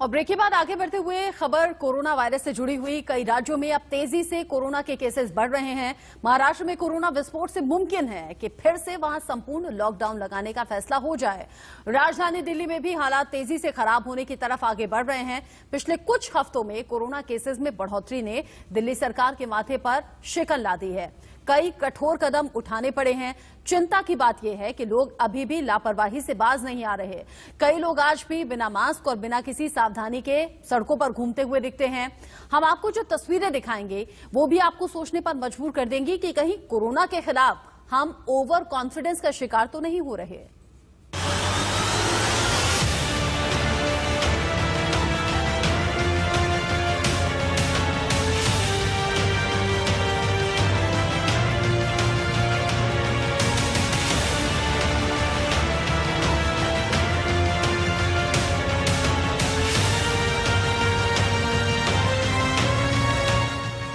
और ब्रेक के बाद आगे बढ़ते हुए खबर कोरोना वायरस से जुड़ी हुई। कई राज्यों में अब तेजी से कोरोना के केसेस बढ़ रहे हैं। महाराष्ट्र में कोरोना विस्फोट से मुमकिन है कि फिर से वहां संपूर्ण लॉकडाउन लगाने का फैसला हो जाए। राजधानी दिल्ली में भी हालात तेजी से खराब होने की तरफ आगे बढ़ रहे हैं। पिछले कुछ हफ्तों में कोरोना केसेस में बढ़ोतरी ने दिल्ली सरकार के माथे पर शिकन ला दी है। कई कठोर कदम उठाने पड़े हैं। चिंता की बात यह है कि लोग अभी भी लापरवाही से बाज नहीं आ रहे। कई लोग आज भी बिना मास्क और बिना किसी सावधानी के सड़कों पर घूमते हुए दिखते हैं। हम आपको जो तस्वीरें दिखाएंगे वो भी आपको सोचने पर मजबूर कर देंगी कि कहीं कोरोना के खिलाफ हम ओवर कॉन्फिडेंस का शिकार तो नहीं हो रहे।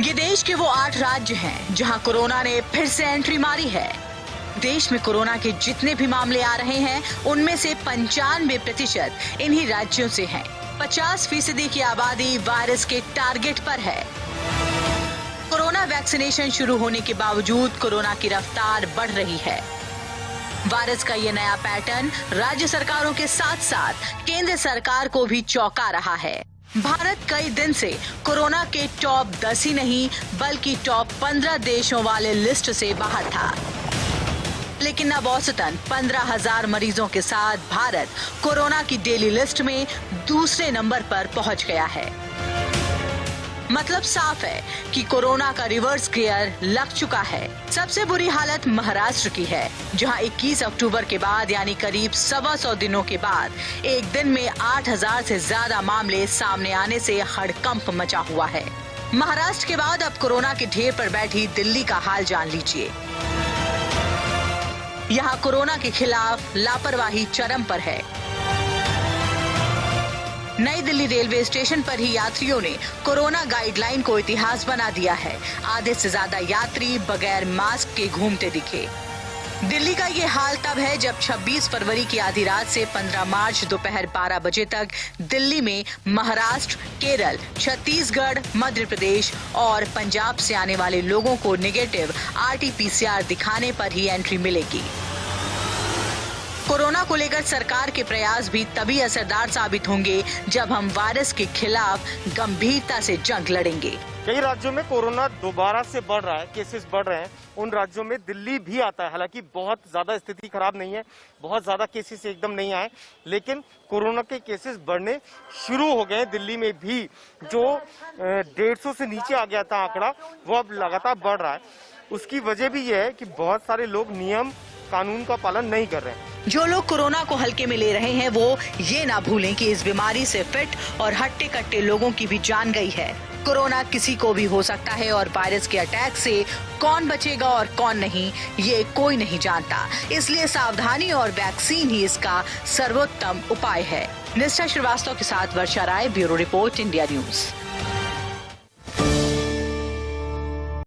ये देश के वो 8 राज्य हैं जहां कोरोना ने फिर से एंट्री मारी है। देश में कोरोना के जितने भी मामले आ रहे हैं उनमें से 95% इन्हीं राज्यों से हैं। 50% की आबादी वायरस के टारगेट पर है। कोरोना वैक्सीनेशन शुरू होने के बावजूद कोरोना की रफ्तार बढ़ रही है। वायरस का ये नया पैटर्न राज्य सरकारों के साथ साथ केंद्र सरकार को भी चौंका रहा है। भारत कई दिन से कोरोना के टॉप 10 ही नहीं बल्कि टॉप 15 देशों वाले लिस्ट से बाहर था, लेकिन अब औसतन 15,000 मरीजों के साथ भारत कोरोना की डेली लिस्ट में दूसरे नंबर पर पहुंच गया है। मतलब साफ है कि कोरोना का रिवर्स गियर लग चुका है। सबसे बुरी हालत महाराष्ट्र की है, जहां 21 अक्टूबर के बाद यानी करीब 125 दिनों के बाद एक दिन में 8,000 से ज्यादा मामले सामने आने से हड़कंप मचा हुआ है। महाराष्ट्र के बाद अब कोरोना के ढेर पर बैठी दिल्ली का हाल जान लीजिए। यहां कोरोना के खिलाफ लापरवाही चरम पर है। नई दिल्ली रेलवे स्टेशन पर ही यात्रियों ने कोरोना गाइडलाइन को इतिहास बना दिया है। आधे से ज्यादा यात्री बगैर मास्क के घूमते दिखे। दिल्ली का ये हाल तब है जब 26 फरवरी की आधी रात से 15 मार्च दोपहर 12 बजे तक दिल्ली में महाराष्ट्र, केरल, छत्तीसगढ़, मध्य प्रदेश और पंजाब से आने वाले लोगों को नेगेटिव RT-PCR दिखाने पर ही एंट्री मिलेगी। कोरोना को लेकर सरकार के प्रयास भी तभी असरदार साबित होंगे जब हम वायरस के खिलाफ गंभीरता से जंग लड़ेंगे। कई राज्यों में कोरोना दोबारा से बढ़ रहा है, केसेस बढ़ रहे हैं। उन राज्यों में दिल्ली भी आता है। हालांकि बहुत ज्यादा स्थिति खराब नहीं है, बहुत ज्यादा केसेस एकदम नहीं आए, लेकिन कोरोना के केसेस बढ़ने शुरू हो गए। दिल्ली में भी जो 150 से नीचे आ गया था आंकड़ा, वो अब लगातार बढ़ रहा है। उसकी वजह भी यह है कि बहुत सारे लोग नियम कानून का पालन नहीं कर रहे हैं। जो लोग कोरोना को हल्के में ले रहे हैं वो ये ना भूलें कि इस बीमारी से फिट और हट्टे कट्टे लोगों की भी जान गई है। कोरोना किसी को भी हो सकता है और वायरस के अटैक से कौन बचेगा और कौन नहीं ये कोई नहीं जानता। इसलिए सावधानी और वैक्सीन ही इसका सर्वोत्तम उपाय है। निष्ठा श्रीवास्तव के साथ वर्षा राय, ब्यूरो रिपोर्ट, इंडिया न्यूज।